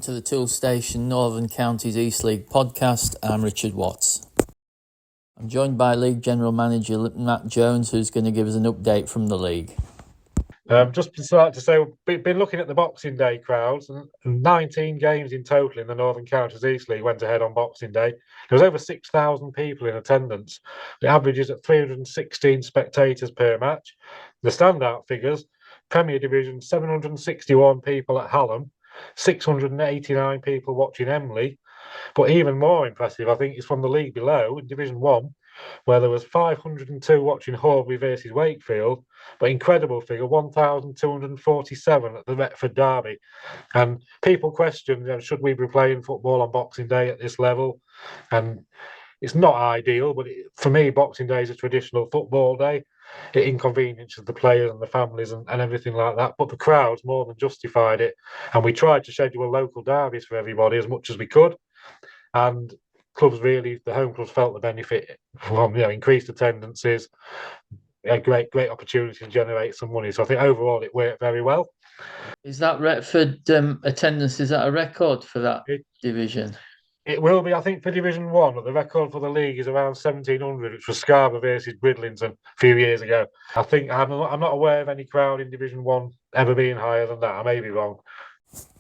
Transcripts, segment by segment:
to the Tool Station Northern Counties East League podcast. I'm Richard Watts. I'm joined by League General Manager Matt Jones, who's going to give us an update from the league. Just to start to say, we've been looking at the Boxing Day crowds, and 19 games in total in the Northern Counties East League went ahead on Boxing Day. There was over 6,000 people in attendance. The average is at 316 spectators per match. The standout figures: Premier Division, 761 people at Hallam, 689 people watching Emley. But even more impressive, I think, is from the league below, in Division 1, where there was 502 watching Horbury versus Wakefield, but incredible figure, 1,247 at the Retford Derby. And people question, should we be playing football on Boxing Day at this level? And it's not ideal, but for me, Boxing Day is a traditional football day. It inconveniences the players and the families and everything like that. But the crowds more than justified it. And we tried to schedule local derbies for everybody as much as we could. And clubs really, the home clubs felt the benefit from increased attendances, a great opportunity to generate some money. So I think overall it worked very well. Is that Retford attendance, is that a record for that division? It will be, I think, for Division 1, but the record for the league is around 1,700, which was Scarborough versus Bridlington a few years ago. I think I'm not aware of any crowd in Division 1 ever being higher than that. I may be wrong.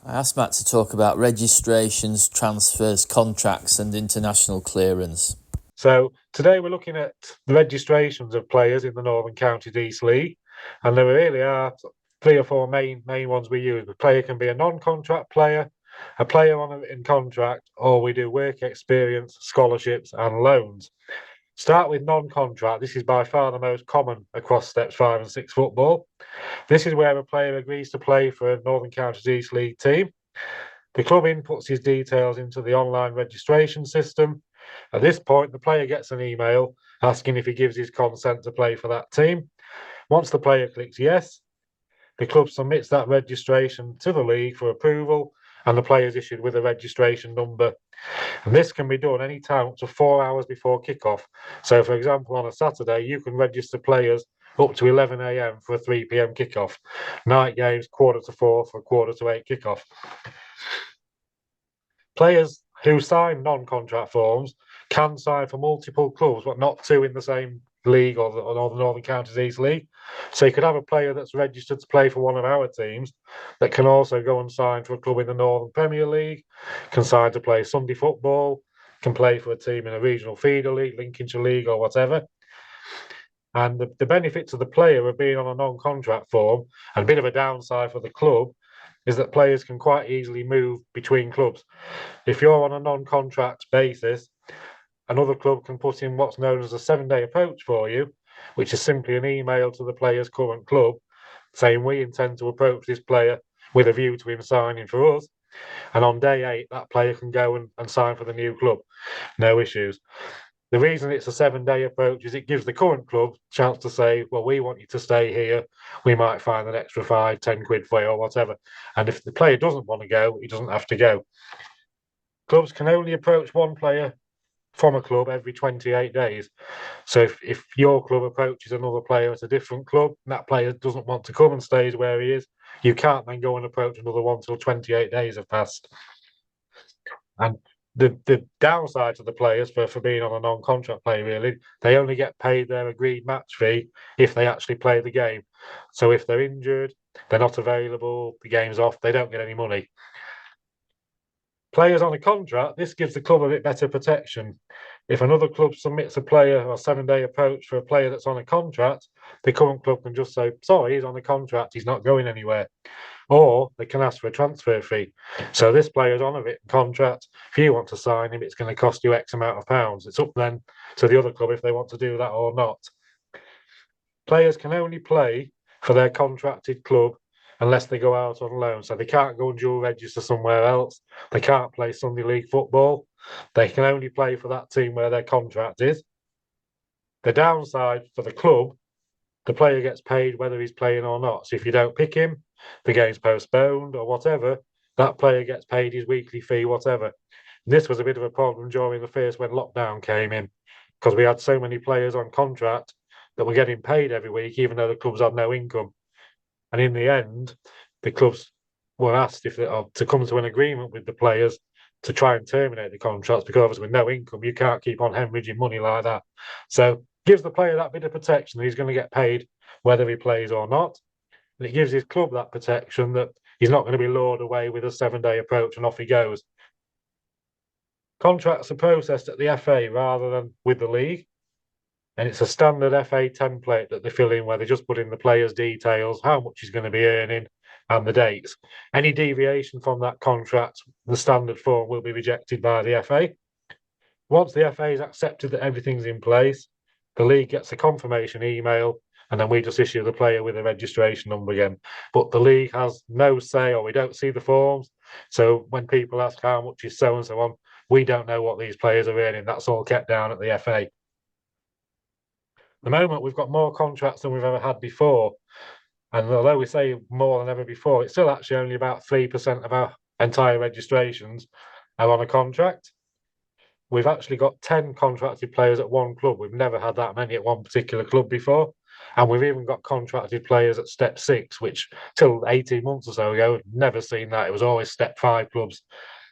I asked Matt to talk about registrations, transfers, contracts and international clearance. So today we're looking at the registrations of players in the Northern Counties East League, and there really are 3 or 4 main ones we use. The player can be a non-contract player, a player on a written contract, or we do work experience, scholarships and loans. Start with non-contract. This is by far the most common across Steps 5 and 6 football. This is where a player agrees to play for a Northern Counties East League team. The club inputs his details into the online registration system. At this point, the player gets an email asking if he gives his consent to play for that team. Once the player clicks yes, the club submits that registration to the league for approval, and the player is issued with a registration number. And this can be done any time up to 4 hours before kickoff. So, for example, on a Saturday, you can register players up to 11 a.m. for a 3 p.m. kickoff. Night games, 3:45 for a 7:45 kickoff. Players who sign non-contract forms can sign for multiple clubs, but not 2 in the same league or the Northern Counties East League. So you could have a player that's registered to play for one of our teams that can also go and sign for a club in the Northern Premier League, can sign to play Sunday football, can play for a team in a regional feeder league, Lincolnshire League or whatever. And the benefit to the player of being on a non-contract form, and a bit of a downside for the club, is that players can quite easily move between clubs. If you're on a non-contract basis, another club can put in what's known as a 7-day approach for you, which is simply an email to the player's current club saying we intend to approach this player with a view to him signing for us. And on day 8, that player can go and sign for the new club. No issues. The reason it's a 7-day approach is it gives the current club a chance to say, well, we want you to stay here. We might find an extra 5-10 quid for you or whatever. And if the player doesn't want to go, he doesn't have to go. Clubs can only approach one player from a club every 28 days. So if your club approaches another player at a different club, and that player doesn't want to come and stays where he is, you can't then go and approach another one until 28 days have passed. And the downside to the players for being on a non-contract play, really, they only get paid their agreed match fee if they actually play the game. So if they're injured, they're not available, the game's off, they don't get any money. Players on a contract, this gives the club a bit better protection. If another club submits a player or 7-day approach for a player that's on a contract, the current club can just say, sorry, he's on a contract, he's not going anywhere. Or they can ask for a transfer fee. So this player's on a written contract. If you want to sign him, it's going to cost you X amount of pounds. It's up then to the other club if they want to do that or not. Players can only play for their contracted club unless they go out on loan. So they can't go and dual register somewhere else. They can't play Sunday League football. They can only play for that team where their contract is. The downside for the club, the player gets paid whether he's playing or not. So if you don't pick him, the game's postponed or whatever, that player gets paid his weekly fee, whatever. And this was a bit of a problem during the first when lockdown came in, because we had so many players on contract that were getting paid every week, even though the clubs had no income. And in the end, the clubs were asked if they are to come to an agreement with the players to try and terminate the contracts, because obviously with no income, you can't keep on hemorrhaging money like that. So gives the player that bit of protection that he's going to get paid whether he plays or not. And it gives his club that protection that he's not going to be lured away with a 7-day approach and off he goes. Contracts are processed at the FA rather than with the league. And it's a standard FA template that they fill in where they just put in the player's details, how much he's going to be earning, and the dates. Any deviation from that contract, the standard form will be rejected by the FA. Once the FA has accepted that everything's in place, the league gets a confirmation email, and then we just issue the player with a registration number again. But the league has no say, or we don't see the forms. So when people ask how much is so and so on, we don't know what these players are earning. That's all kept down at the FA. At the moment, we've got more contracts than we've ever had before. And although we say more than ever before, it's still actually only about 3% of our entire registrations are on a contract. We've actually got 10 contracted players at one club. We've never had that many at one particular club before. And we've even got contracted players at step 6, which till 18 months or so ago, never seen that. It was always step 5 clubs,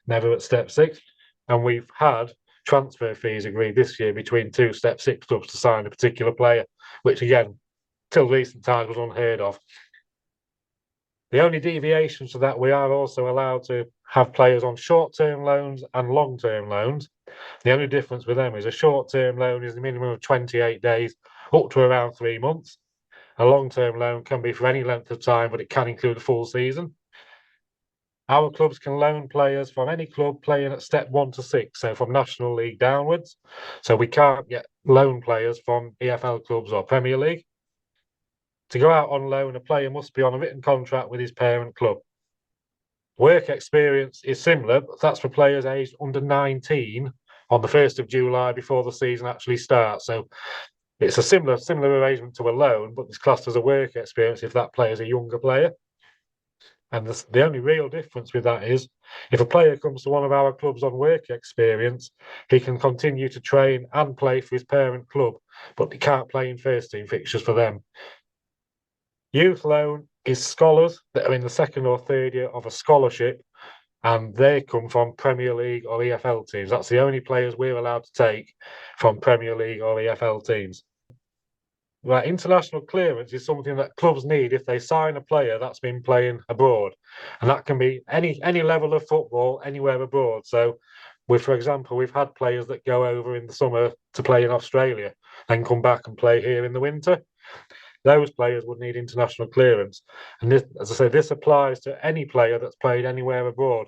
never at step 6. And we've had transfer fees agreed this year between 2 step 6 clubs to sign a particular player, which again, till recent times was unheard of. The only deviations to that, we are also allowed to have players on short-term loans and long-term loans. The only difference with them is a short-term loan is a minimum of 28 days, up to around 3 months. A long-term loan can be for any length of time, but it can include a full season. Our clubs can loan players from any club playing at step 1 to 6, so from National League downwards. So we can't get loan players from EFL clubs or Premier League. To go out on loan, a player must be on a written contract with his parent club. Work experience is similar, but that's for players aged under 19 on the 1st of July before the season actually starts. So it's a similar arrangement to a loan, but it's classed as a work experience if that player is a younger player. And the only real difference with that is if a player comes to one of our clubs on work experience, he can continue to train and play for his parent club, but he can't play in first team fixtures for them. Youth loan is scholars that are in the 2nd or 3rd year of a scholarship, and they come from Premier League or EFL teams. That's the only players we're allowed to take from Premier League or EFL teams. Right, international clearance is something that clubs need if they sign a player that's been playing abroad, and that can be any level of football anywhere abroad. So, for example, we've had players that go over in the summer to play in Australia, then come back and play here in the winter. Those players would need international clearance, and this, as I say, this applies to any player that's played anywhere abroad.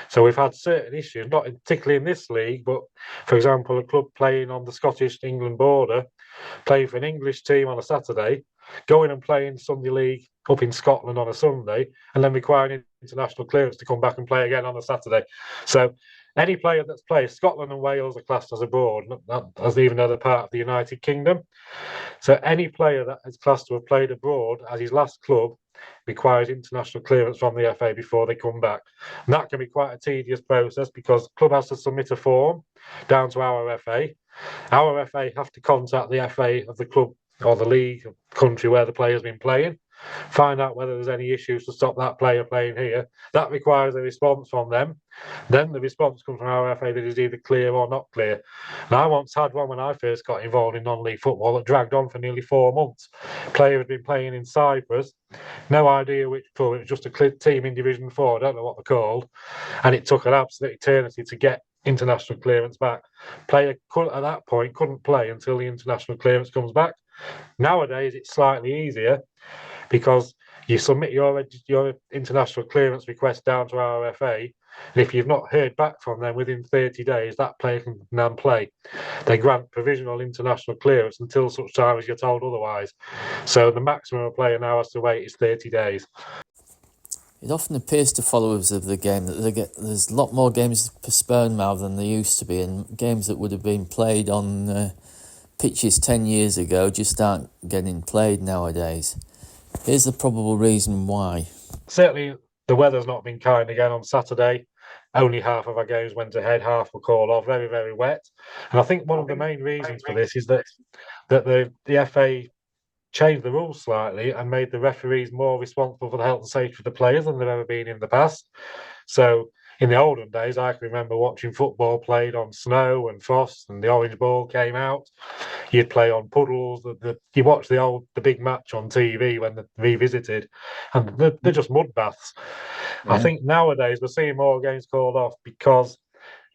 So we've had certain issues, not particularly in this league, but for example, a club playing on the Scottish-England border, playing for an English team on a Saturday, going and playing Sunday League up in Scotland on a Sunday, and then requiring international clearance to come back and play again on a Saturday. So any player that's played, Scotland and Wales are classed as abroad, not as even though they're part of the United Kingdom. So any player that is classed to have played abroad as his last club requires international clearance from the FA before they come back. And that can be quite a tedious process because the club has to submit a form down to our FA. Our FA have to contact the FA of the club or the league country where the player's been playing, find out whether there's any issues to stop that player playing here. That requires a response from them. Then the response comes from our FA that is either clear or not clear. And I once had one when I first got involved in non-league football that dragged on for nearly 4 months. Player had been playing in Cyprus, no idea which club, it was just a team in Division 4, I don't know what they're called, and it took an absolute eternity to get international clearance back. Player at that point couldn't play until the international clearance comes back. Nowadays it's slightly easier because you submit your international clearance request down to our FA, and if you've not heard back from them within 30 days, that player can then play. They grant provisional international clearance until such time as you're told otherwise. So the maximum a player now has to wait is 30 days. It often appears to followers of the game that there's a lot more games postponed now than there used to be, and games that would have been played on pitches 10 years ago just aren't getting played nowadays. Here's the probable reason why. Certainly, the weather's not been kind again on Saturday. Only half of our games went ahead, half were called off, very, very wet. And I think one of the main reasons for this is that the FA changed the rules slightly and made the referees more responsible for the health and safety of the players than they've ever been in the past. So in the olden days, I can remember watching football played on snow and frost, and the orange ball came out. You'd play on puddles. You watch the big match on TV when they're revisited, and they're just mud baths. Yeah. I think nowadays we're seeing more games called off because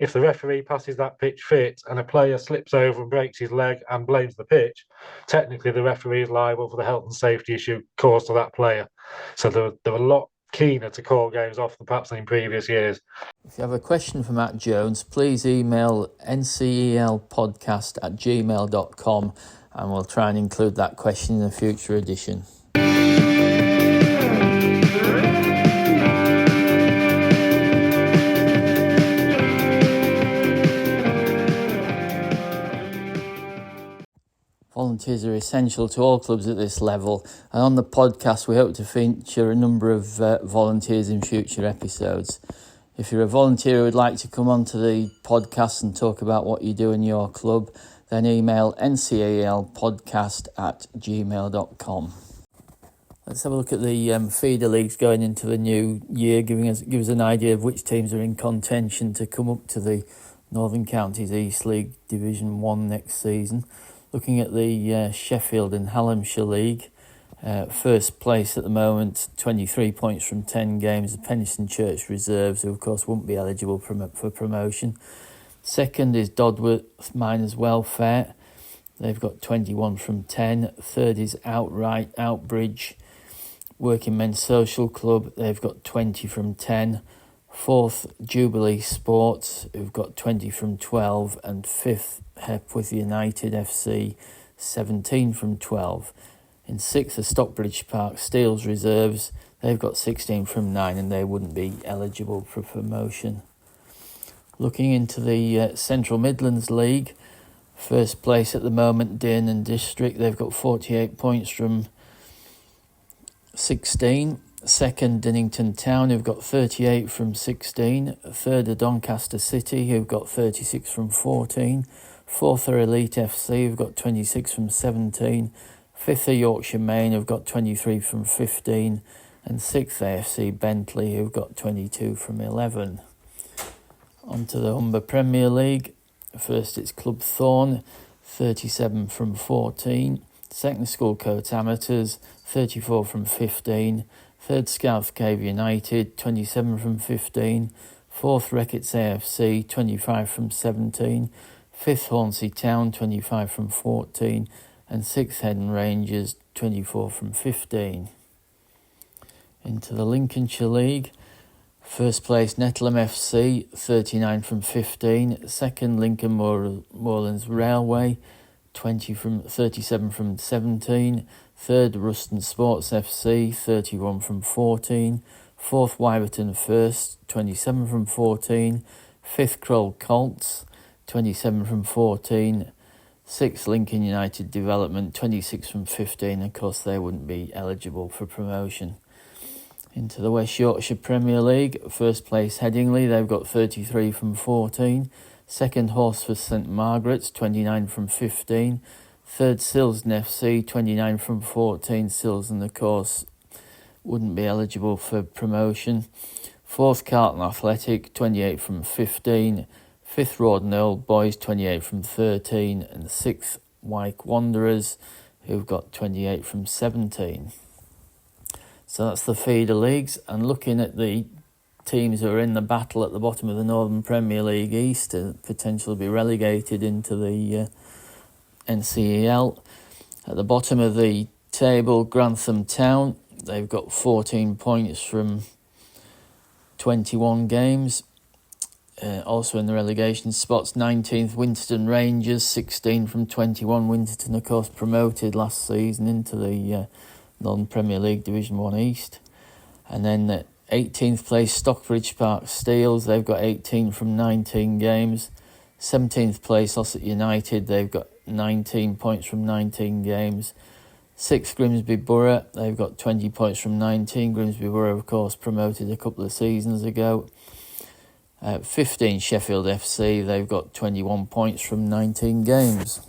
if the referee passes that pitch fit and a player slips over and breaks his leg and blames the pitch, technically the referee is liable for the health and safety issue caused to that player. So they're a lot keener to call games off than perhaps in previous years. If you have a question for Matt Jones, please email NCEL Podcast at gmail.com and we'll try and include that question in a future edition. Volunteers are essential to all clubs at this level, and on the podcast we hope to feature a number of volunteers in future episodes. If you're a volunteer who would like to come onto the podcast and talk about what you do in your club, then email ncelpodcast at gmail.com. Let's have a look at the feeder leagues going into the new year, give us an idea of which teams are in contention to come up to the Northern Counties East League Division 1 next season. Looking at the Sheffield and Hallamshire League, first place at the moment, 23 points from 10 games, the Penistone Church Reserves, who of course won't be eligible for promotion. Second is Dodworth Miners Welfare, they've got 21 from 10. Third is Outbridge Working Men's Social Club, they've got 20 from 10. Fourth, Jubilee Sports, who've got 20 from 12, and fifth, Hepworth United FC, 17 from 12. In sixth, the Stockbridge Park Steels Reserves, they've got 16 from 9, and they wouldn't be eligible for promotion. Looking into the Central Midlands League, first place at the moment, Dearnan District, they've got 48 points from 16. Second, Dinnington Town, who've got 38 from 16. Third are Doncaster City, who've got 36 from 14. Fourth are Elite FC, who've got 26 from 17. Fifth are Yorkshire Main, who've got 23 from 15. And sixth, AFC Bentley, who've got 22 from 11. On to the Humber Premier League. First, it's Club Thorn, 37 from 14. Second, Schoolcoat Amateurs, 34 from 15. Third, Scout Cave United, 27 from 15. Fourth, Reckitt's AFC, 25 from 17. Fifth, Hornsey Town, 25 from 14. And sixth, Headon Rangers, 24 from 15. Into the Lincolnshire League. First place, Netlham FC, 39 from 15. Second, Lincoln Moorlands Railway, 37 from 17. Third, Ruston Sports FC, 31 from 14. Fourth, Wyverton First, 27 from 14. Fifth, Kroll Colts, 27 from 14. Sixth, Lincoln United Development, 26 from 15. Of course, they wouldn't be eligible for promotion. Into the West Yorkshire Premier League, first place, Headingley, they've got 33 from 14. Second, Horsforth St Margaret's, 29 from 15. Third, Silsden FC, 29 from 14. Silsden, of course, wouldn't be eligible for promotion. Fourth, Carlton Athletic, 28 from 15. Fifth, Rawdon Old Boys, 28 from 13. And sixth, Wyke Wanderers, who've got 28 from 17. So that's the feeder leagues. And looking at the teams who are in the battle at the bottom of the Northern Premier League East to potentially be relegated into the NCEL. At the bottom of the table, Grantham Town, they've got 14 points from 21 games. Also in the relegation spots, 19th, Winterton Rangers, 16 from 21. Winterton, of course, promoted last season into the Northern Premier League Division 1 East. And then the 18th place, Stockbridge Park Steels, they've got 18 from 19 games. 17th place, Ossett United, they've got 19 points from 19 games. 6th, Grimsby Borough, they've got 20 points from 19. Grimsby Borough, of course, promoted a couple of seasons ago. 15, Sheffield FC, they've got 21 points from 19 games.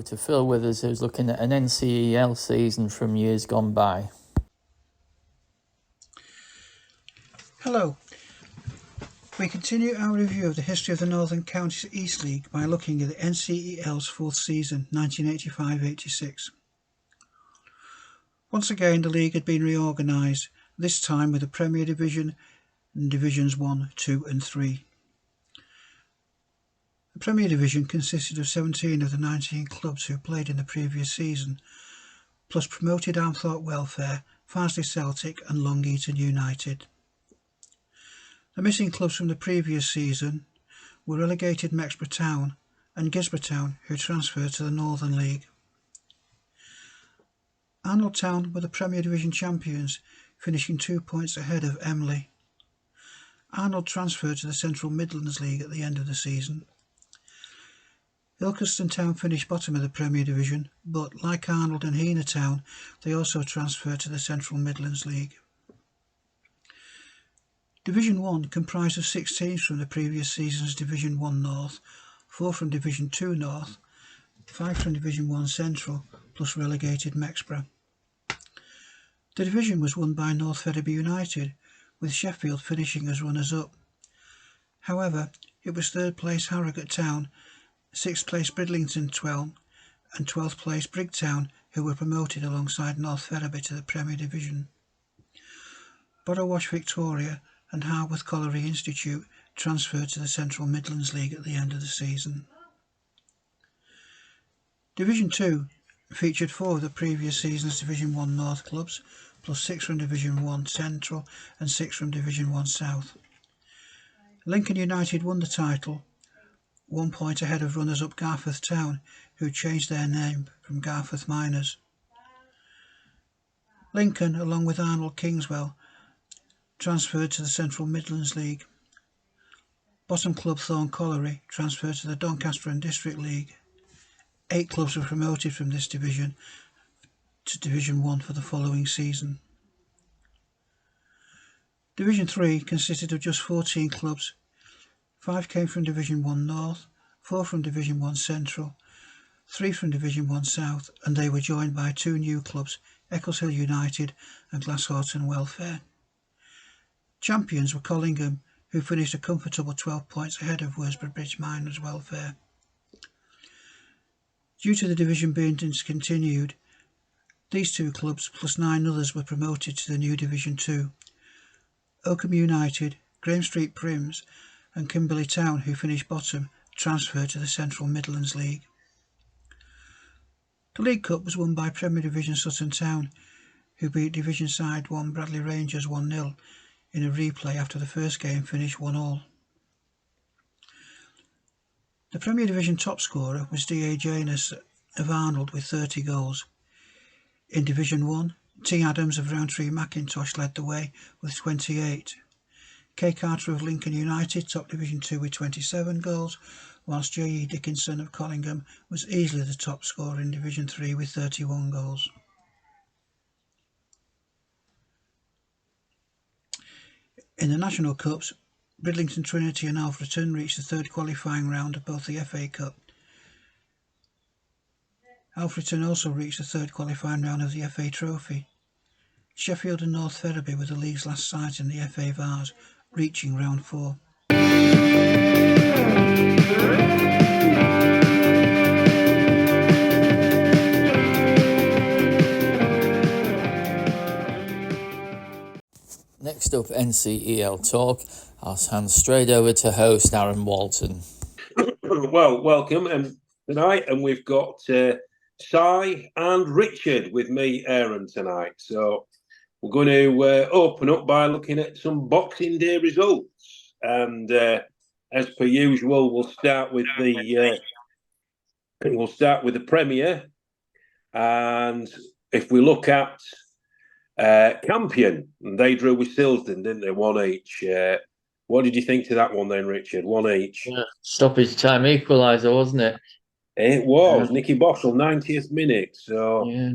over to Phil Withers, who's looking at an NCEL season from years gone by. Hello. We continue our review of the history of the Northern Counties East League by looking at the NCEL's fourth season, 1985-86. Once again, the league had been reorganised, this time with the Premier Division and Divisions 1, 2 and 3. The Premier Division consisted of 17 of the 19 clubs who played in the previous season, plus promoted Armthorpe Welfare, Farnsley Celtic and Long Eaton United. The missing clubs from the previous season were relegated Mexborough Town and Gisborough Town, who transferred to the Northern League. Arnold Town were the Premier Division champions, finishing 2 points ahead of Emley. Arnold transferred to the Central Midlands League at the end of the season. Ilkeston Town finished bottom of the Premier Division, but like Arnold and Heanor Town, they also transferred to the Central Midlands League. Division 1 comprised of 6 teams from the previous season's Division 1 North, 4 from Division 2 North, 5 from Division 1 Central, plus relegated Mexborough. The division was won by North Ferriby United, with Sheffield finishing as runners-up. However, it was 3rd place Harrogate Town, 6th place Bridlington Twelm, and 12th place Brigtown who were promoted alongside North Ferriby to the Premier Division. Borrowash Victoria and Harworth Colliery Institute transferred to the Central Midlands League at the end of the season. Division 2 featured 4 of the previous season's Division 1 North clubs, plus 6 from Division 1 Central and 6 from Division 1 South. Lincoln United won the title, 1 point ahead of runners-up Garforth Town, who changed their name from Garforth Miners. Lincoln, along with Arnold Kingswell, transferred to the Central Midlands League. Bottom club Thorn Colliery transferred to the Doncaster and District League. 8 clubs were promoted from this division to Division 1 for the following season. Division 3 consisted of just 14 clubs. 5 came from Division 1 North, 4 from Division 1 Central, 3 from Division 1 South, and they were joined by 2 new clubs, Eccleshill United and Glasshorton Welfare. Champions were Collingham, who finished a comfortable 12 points ahead of Worsborough Bridge Miners Welfare. Due to the division being discontinued, these 2 clubs plus 9 others were promoted to the new Division 2. Oakham United, Graham Street Prims and Kimberley Town, who finished bottom, transferred to the Central Midlands League. The League Cup was won by Premier Division Sutton Town, who beat Division Side 1 Bradley Rangers 1-0 in a replay after the first game finished 1-1. The Premier Division top scorer was D.A. Janus of Arnold with 30 goals. In Division 1, T. Adams of Rowntree Mackintosh led the way with 28. K. Carter of Lincoln United topped Division 2 with 27 goals, whilst J. E. Dickinson of Collingham was easily the top scorer in Division 3 with 31 goals. In the National Cups, Bridlington Trinity and Alfreton reached the 3rd qualifying round of both the FA Cup. Alfreton also reached the 3rd qualifying round of the FA Trophy. Sheffield and North Ferriby were the league's last sides in the FA Vars, reaching round 4. Next up, NCEL Talk. I'll hand straight over to host Aaron Walton. Well, welcome tonight, and we've got Si and Richard with me, Aaron, tonight. So we're going to open up by looking at some Boxing Day results, and as per usual, we'll start with the Premier, and if we look at Campion, they drew with Silsden, didn't they? 1 each. What did you think to that one then, Richard? 1 each. Yeah, stoppage time equaliser, wasn't it? It was. Nicky Bossell, 90th minute. So, yeah.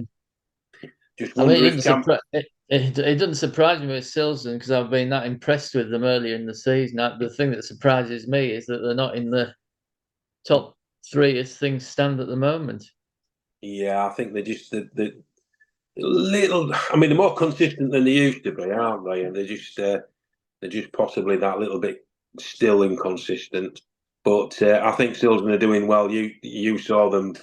Just wonder it doesn't surprise me with Silsden because I've been that impressed with them earlier in the season. The thing that surprises me is that they're not in the top 3 as things stand at the moment. Yeah, I think they're just the little. I mean, they're more consistent than they used to be, aren't they? And they're just possibly that little bit still inconsistent. But I think Silverton are doing well. You saw them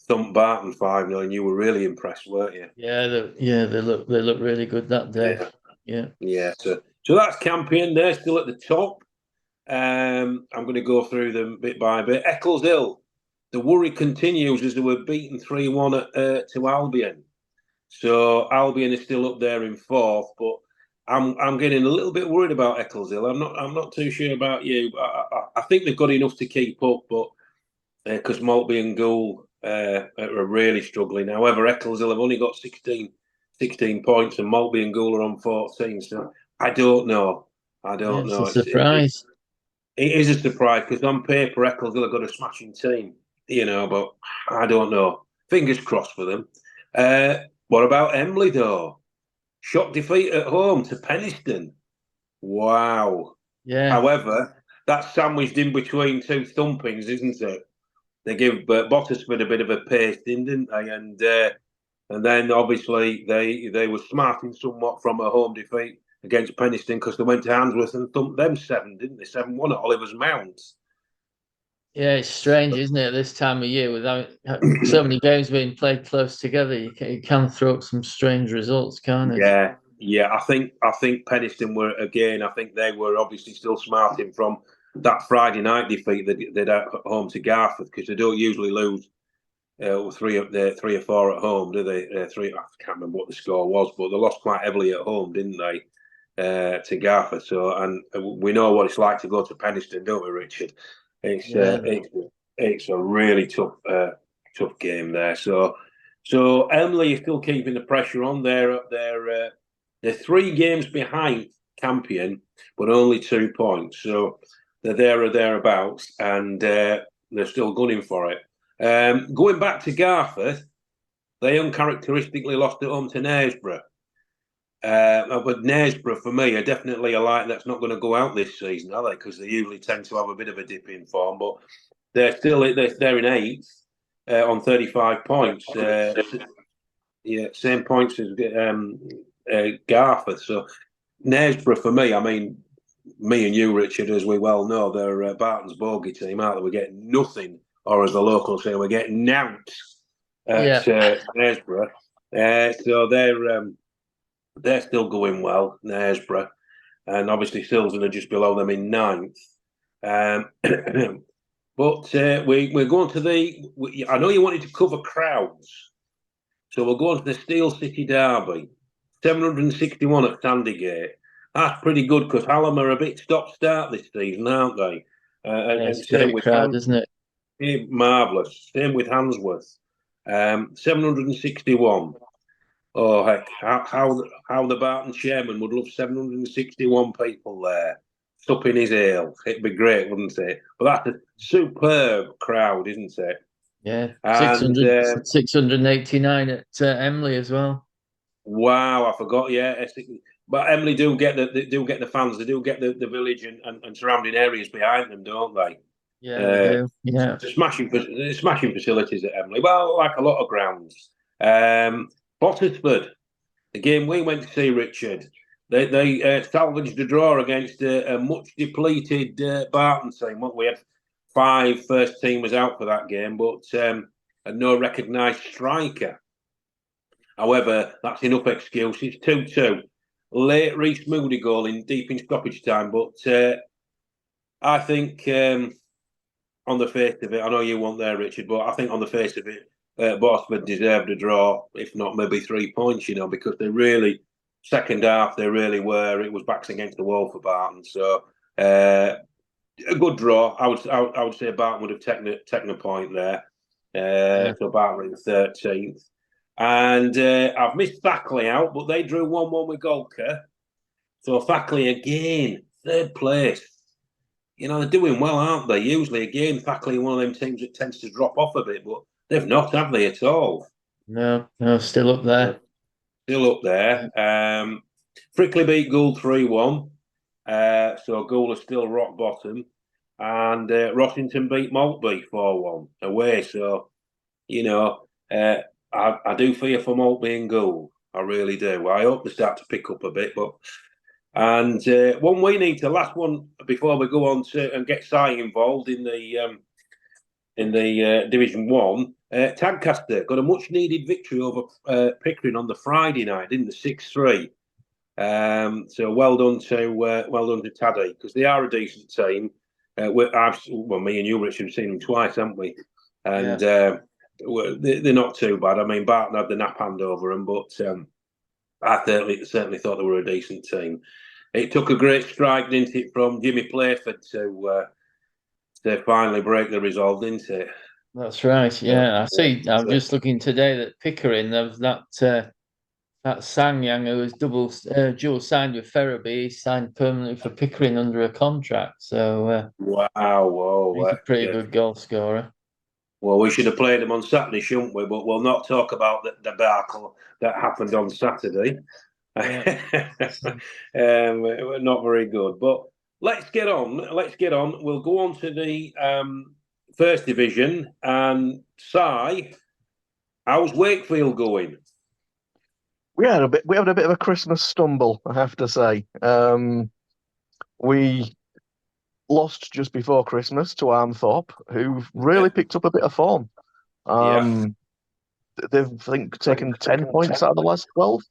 thump Barton 5-0, and you were really impressed, weren't you? Yeah, they look really good that day. Yeah. So that's Campion. They're still at the top. I'm going to go through them bit by bit. Eccleshill. The worry continues as they were beaten 3-1 to Albion. So Albion is still up there in fourth, but I'm getting a little bit worried about Eccleshill. I'm not too sure about you. I think they've got enough to keep up, but because Maltby and Gould are really struggling. However, Eccleshill have only got 16 points, and Maltby and Gould are on 14. So I don't know. It's a surprise. It is a surprise because on paper Eccleshill have got a smashing team, but I don't know. Fingers crossed for them. What about Emley though? Shock defeat at home to Penistone. Wow. Yeah. However, that's sandwiched in between two thumpings, isn't it? They give Bottisford a bit of a pasting, didn't they? And then obviously they were smarting somewhat from a home defeat against Penistone because they went to Handsworth and thumped them 7, didn't they? 7-1 at Oliver's Mount. Yeah, it's strange, isn't it? This time of year, without so many games being played close together, you can throw up some strange results, can't it? Yeah. I think Penistone were again. I think they were obviously still smarting from that Friday night defeat they'd at home to Garforth because they don't usually lose 3 or 4 at home, do they? 3. I can't remember what the score was, but they lost quite heavily at home, didn't they? To Garforth. So, and we know what it's like to go to Penistone, don't we, Richard? It's a really tough game there. So Emley is still keeping the pressure on. They're 3 games behind Campion, but only 2 points. So they're there or thereabouts, and they're still gunning for it. Going back to Garforth, they uncharacteristically lost at home to Knaresborough. But Knaresborough, for me, are definitely a light that's not going to go out this season, are they? Because they usually tend to have a bit of a dip in form, but they're in 8th on 35 points. Same points as Garforth. So Knaresborough, for me, I mean, me and you, Richard, as we well know, they're Barton's bogey team, aren't they? We're getting nothing, or as the locals say, we're getting nought at Knaresborough. So they're still going well, Knaresborough, and obviously Silverton are just below them in 9th. But we're going to I know you wanted to cover crowds, so we're going to the Steel City Derby, 761 at Sandygate. That's pretty good because Hallam are a bit stop-start this season, aren't they? It's a great crowd, isn't it? Marvellous. Same with Handsworth. 761. Oh, heck. How the Barton chairman would love 761 people there. Supping his ale. It'd be great, wouldn't it? But that's a superb crowd, isn't it? Yeah. 689 at Emley as well. Wow, I forgot. Yeah, but Emley do get the fans. They do get the village and surrounding areas behind them, don't they? Yeah, they do. Yeah, smashing facilities at Emley. Well, like a lot of grounds. Bottisford, the game we went to see, Richard. They salvaged a draw against a much depleted Barton team. Well, we had 5 first teamers out for that game, but no recognised striker. However, that's enough excuse. It's 2-2. Late Reece Moody goal deep in stoppage time. But I think on the face of it, I know you weren't there, Richard, but I think on the face of it, Bosford deserved a draw, if not maybe 3 points, because they really, second half, they really were. It was backs against the wall for Barton. So a good draw. I would say Barton would have taken a point there. So Barton in 13th. And I've missed Thackley out, but they drew 1-1 with Golker. So Thackley again, 3rd place. They're doing well, aren't they? Usually, again, Thackley are one of them teams that tends to drop off a bit, but they've not, have they, at all? No, still up there. Still up there. Frickley beat Gould 3-1. So Gould are still rock bottom. And Rossington beat Maltby 4-1 away. So, I do fear for Maltby and Gould. I really do. I hope they start to pick up a bit. And one we need to, last one before we go on to and get Si involved in the Division 1, Tadcaster got a much needed victory over Pickering on the Friday night, didn't they? 6-3. So well done to Taddy, because they are a decent team. Me and you, Richard, have seen them twice, haven't we? And they're not too bad. I mean, Barton had the nap hand over them, but I certainly thought they were a decent team. It took a great strike, didn't it, from Jimmy Playford to finally break the resolve, didn't it? That's right. Yeah, I see. I'm just looking today that Pickering, there was that Sangyang who was dual signed with Ferriby. He signed permanently for Pickering under a contract. So wow, he's a pretty good goal scorer. Well, we should have played him on Saturday, shouldn't we? But we'll not talk about the debacle that happened on Saturday. Yeah. Not very good. But let's get on. We'll go on to the First Division. And Si, how's Wakefield going? We had a bit of a Christmas stumble, I have to say. We lost just before Christmas to Armthorpe, who've really picked up a bit of form. They've, I think, taken 10 points out of the last 12.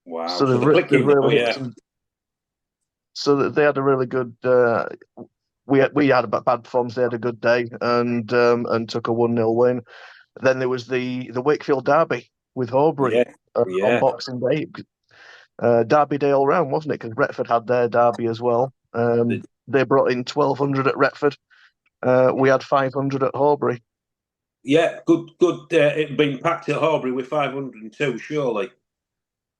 Wow! So they've really so that they had a really good. We had a bad performance. They had a good day and took a 1-0 win. Then there was the Wakefield derby with Horbury on Boxing Day. Derby day all round, wasn't it? Because Retford had their derby as well. They brought in 1,200 at Retford. We had 500 at Horbury. Yeah, good. It being packed at Horbury with 502, surely,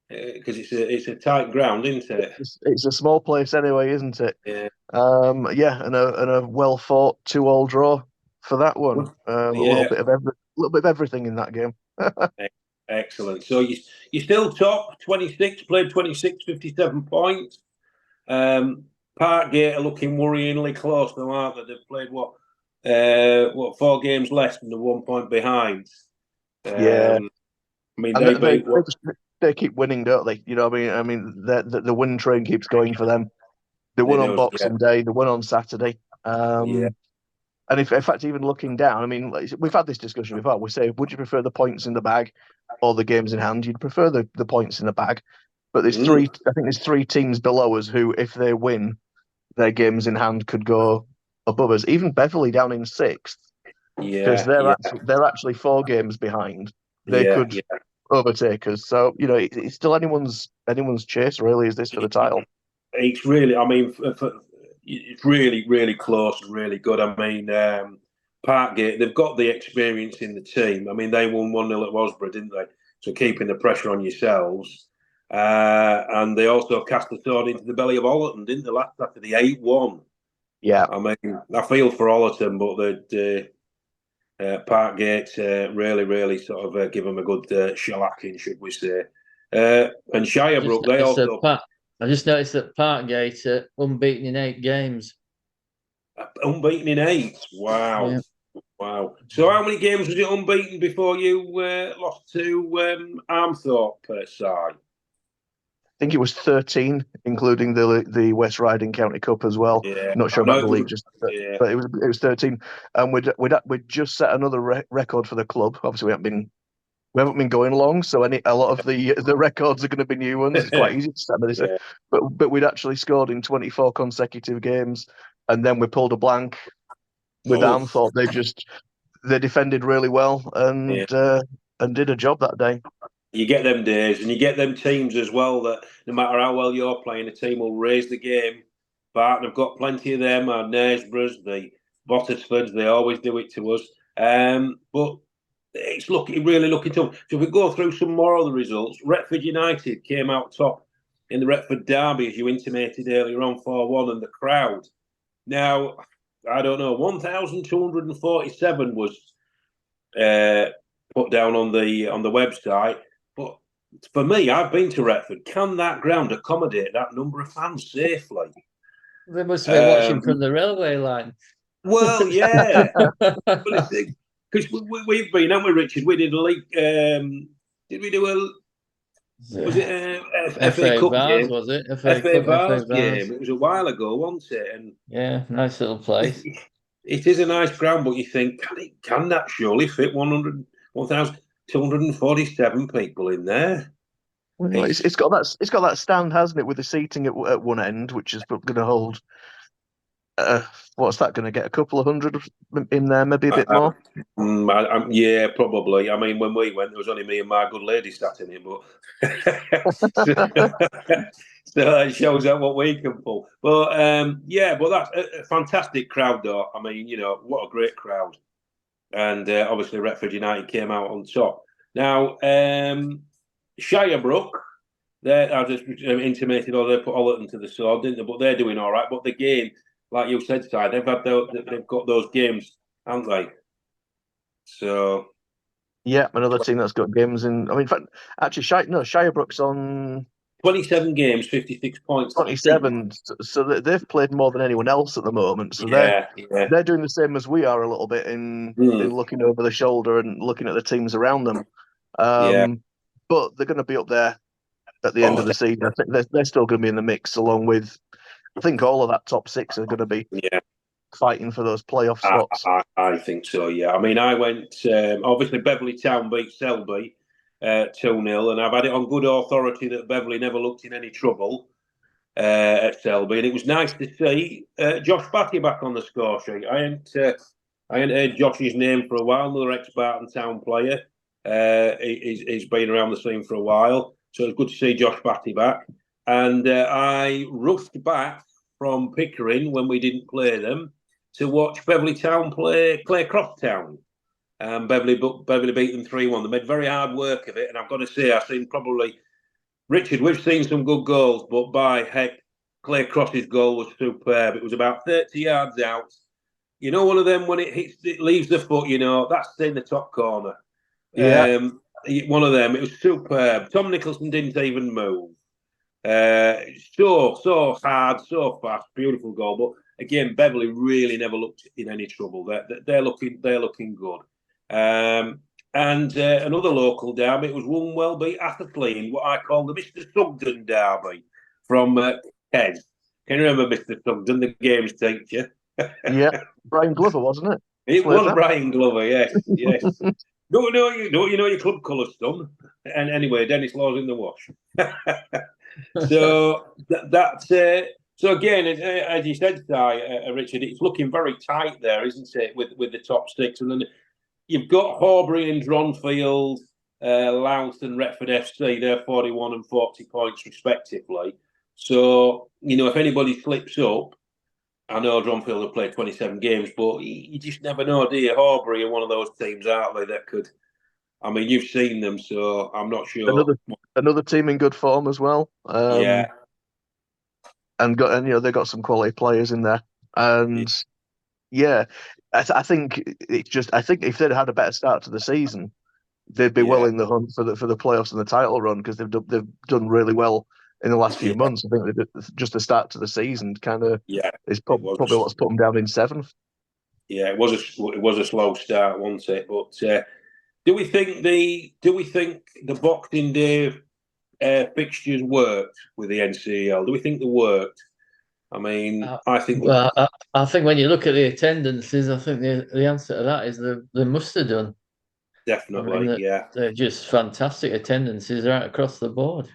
because it's a tight ground, isn't it? It's a small place anyway, isn't it? Yeah. And a well fought 2-2 draw for that one. A little bit of everything in that game. Excellent. So you still top 26, played 26, 57 points. Parkgate are looking worryingly close now, aren't they? They've played 4 games less than the 1 point behind. I mean, and they keep winning, don't they? You know what I mean? The win train keeps going for them. They won on Boxing Day. They won on Saturday. And in fact, even looking down, I mean, we've had this discussion before. We say, would you prefer the points in the bag or the games in hand? You'd prefer the points in the bag. But there's three. I think there's 3 teams below us who, if they win, their games in hand could go above us. Even Beverley down in 6th, because they're actually 4 games behind. They could overtake us. So it's still anyone's chase, really. Is this for the title? It's really. I mean, it's really, really close and really good. I mean, Parkgate, they've got the experience in the team. I mean, they won 1-0 at Wasborough, didn't they? So keeping the pressure on yourselves. And they also cast the sword into the belly of Walton, didn't they, last after the 8-1? Yeah. I mean, I feel for Walton, but Parkgate really, really sort of give them a good shellacking, should we say. And Shirebrook, they also... I just noticed that Parkgate are unbeaten in 8 games. Unbeaten in 8? Wow. Yeah. Wow. So how many games was it unbeaten before you lost to Armthorpe, Si? I think it was 13, including the West Riding County Cup as well. Yeah. Not sure about the league, but it was 13. And we'd just set another record for the club. Obviously, we haven't been going long, so a lot of the records are going to be new ones. It's quite easy to set this. Yeah. But we'd actually scored in 24 consecutive games, and then we pulled a blank with Armthorpe. They defended really well and did a job that day. You get them days, and you get them teams as well that no matter how well you're playing, a team will raise the game. Barton have got plenty of them. Our Knaresboroughs, the Bottersfords, they always do it to us. But it's really looking tough. So if we go through some more of the results, Retford United came out top in the Retford derby, as you intimated earlier on, 4-1, and the crowd. Now, I don't know, 1,247 was put down on the website. But for me, I've been to Retford. Can that ground accommodate that number of fans safely? They must have been watching from the railway line. Well, yeah. But Because we've been, haven't we, Richard? We did a league. Did we do a? Was it a FA Cup Vars, game? was it? FA Vars Vars game. It was a while ago, wasn't it? And yeah, nice little place. it is a nice ground, but you think, can that surely fit 1,247 people in there? Well, it's got that stand, hasn't it, with the seating at one end, which is going to hold. What's that going to get? A couple of hundred in there, maybe a bit more. Yeah, probably. I mean, when we went, there was only me and my good lady sat in it, but so it shows out what we can pull. But but that's a fantastic crowd, though. I mean, what a great crowd, and obviously Retford United came out on top. Now, Shirebrook, I just intimated, they put Walton to the sword, didn't they? But they're doing all right. But the game, like you said, Si, they've got those games, haven't they? So yeah, another team that's got games in. I mean, in fact, actually, Shirebrook's on 27 games, 56 points. 27. So they've played more than anyone else at the moment. So they're doing the same as we are a little bit in looking over the shoulder and looking at the teams around them. But they're going to be up there at the end of the season. I think they're still going to be in the mix, along with, I think all of that top six are going to be fighting for those playoff spots. I think so, yeah. I mean, I went, obviously Beverley Town beat Selby 2-0, and I've had it on good authority that Beverley never looked in any trouble at Selby, and it was nice to see Josh Batty back on the score sheet. I hadn't heard Josh's name for a while, another ex-Barton Town player. He's been around the scene for a while, so it's good to see Josh Batty back. And I rushed back from Pickering when we didn't play them to watch Beverley Town play Claycroft Town. Beverley beat them 3-1. They made very hard work of it, and I've got to say, I've seen probably, Richard, we've seen some good goals, but by heck, Claycroft's goal was superb. It was about 30 yards out. One of them, when it leaves the foot, that's in the top corner. Yeah. One of them, it was superb. Tom Nicholson didn't even move. So hard, so fast, beautiful goal. But again, Beverley really never looked in any trouble. They're looking good. And another local derby, it was won well beat Atherley, what I call the Mr. Sugden derby from Ted. Can you remember Mr. Sugden, the games teacher? Yeah, Brian Glover, wasn't it? It was Brian Glover, yes. Don't you know your club colours, son? And anyway, Dennis Law's in the wash. So so again, as you said, Richard, it's looking very tight there, isn't it, with the top six? And then you've got Horbury and Dronfield, Louth and Retford FC. They're 41 and 40 points respectively. So if anybody slips up, I know Dronfield have played 27 games, but you just never know, do you? Horbury are one of those teams, aren't they, that could. I mean, you've seen them, so I'm not sure. Another team in good form as well. And they've got some quality players in there. And I think if they'd had a better start to the season, they'd be well in the hunt for the playoffs and the title run, because they've done really well in the last few months. I think just the start to the season kind of is probably what's put them down in seventh. Yeah, it was a slow start, wasn't it? But do we think the Boxing Day fixtures worked with the NCEL? Do we think they worked? I mean, I think. Well, I think when you look at the attendances, I think the answer to that is they must have done. Definitely, they're just fantastic attendances right across the board.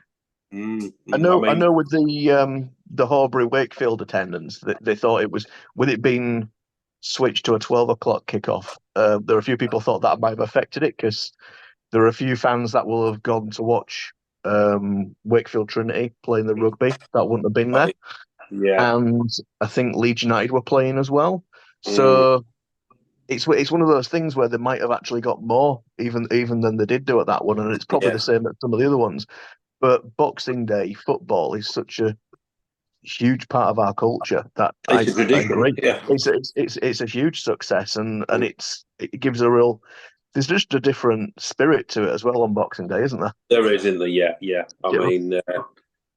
I know with the Horbury Wakefield attendance, they thought it was, with it being switched to a 12 o'clock kickoff, there were a few people thought that might have affected it, because there are a few fans that will have gone to watch Wakefield Trinity playing the rugby that wouldn't have been there. Yeah. And I think Leeds United were playing as well. So it's one of those things where they might have actually got more even than they did do at that one, and it's probably the same at some of the other ones. But Boxing Day football is such a huge part of our culture that I agree. Yeah. It's a huge success, and it gives a real. There's just a different spirit to it as well on Boxing Day, isn't there? There is, yeah. I mean,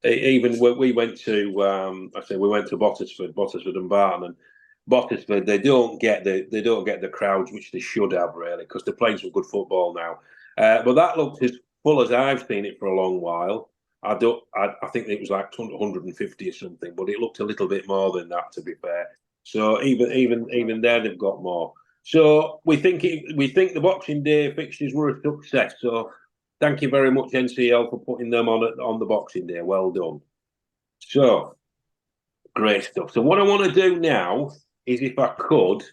even when we went to, we went to Bottisford and Barton, and Bottisford, they don't get the crowds which they should have, really, because they're playing some good football now. But that looked as full as I've seen it for a long while. I think it was like 150 or something, but it looked a little bit more than that, to be fair. So even there, they've got more. So we think the Boxing Day fixtures were a success. So thank you very much, NCEL, for putting them on the Boxing Day. Well done. So great stuff. So what I want to do now is, if I could,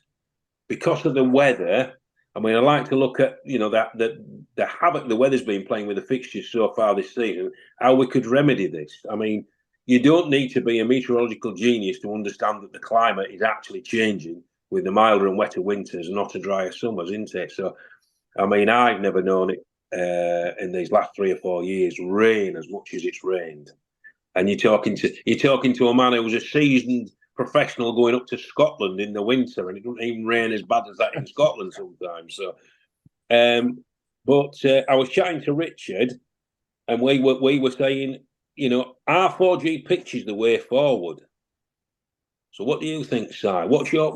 because of the weather, I mean, I like to look at, that the havoc the weather's been playing with the fixtures so far this season, how we could remedy this. I mean, you don't need to be a meteorological genius to understand that the climate is actually changing with the milder and wetter winters and hotter, drier summers, isn't it? So, I mean, I've never known it in these last 3 or 4 years rain as much as it's rained. And you're talking to a man who was a seasoned professional going up to Scotland in the winter, and it doesn't even rain as bad as that in Scotland sometimes. So, but I was chatting to Richard, and we were saying, our 4G pitch is the way forward. So, what do you think, Si? What's your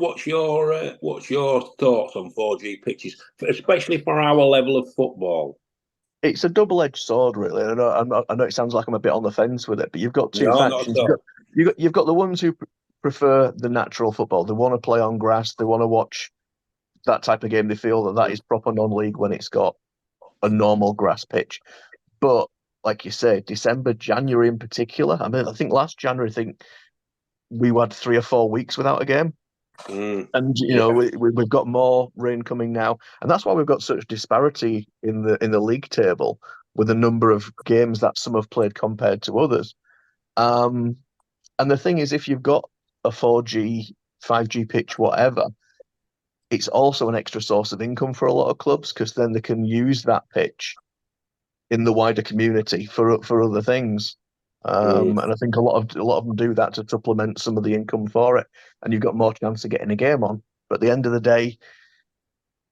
thoughts on 4G pitches, especially for our level of football? It's a double-edged sword, really. I know it sounds like I'm a bit on the fence with it, but you've got two factions. You've got the ones who prefer the natural football. They want to play on grass. They want to watch that type of game. They feel that is proper non-league when it's got a normal grass pitch. But like you say, December, January in particular. I mean, I think last January, we had 3 or 4 weeks without a game. And we've got more rain coming now, and that's why we've got such disparity in the league table with the number of games that some have played compared to others. And the thing is, if you've got a 4G, 5G pitch, whatever, it's also an extra source of income for a lot of clubs, because then they can use that pitch in the wider community for other things. And I think a lot of them do that to supplement some of the income for it, and you've got more chance of getting a game on. But at the end of the day,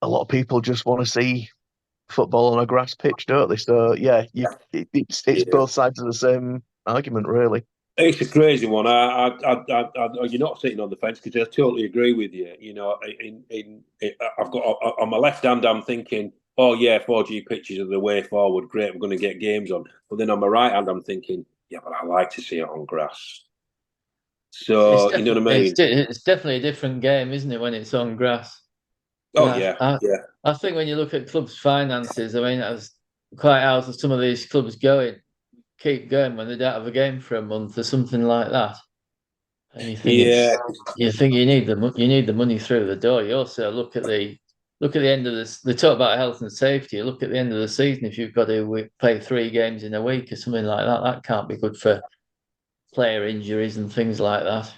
a lot of people just want to see football on a grass pitch, don't they? So yeah, it's both sides of the same argument, really. It's a crazy one. You're not sitting on the fence, because I totally agree with you. I've got on my left hand, I'm thinking, oh yeah, 4G pitches are the way forward. Great, we're going to get games on. But then on my right hand, I'm thinking, yeah, but I like to see it on grass. So, you know what I mean? It's definitely a different game, isn't it, when it's on grass? Oh, yeah. I think when you look at clubs' finances, I mean, that's quite how some of these clubs keep going when they don't have a game for a month or something like that. And you think you need the money through the door. You also look at the end of this. They talk about health and safety. You look at the end of the season. If you've got to play 3 games in a week or something like that, that can't be good for player injuries and things like that.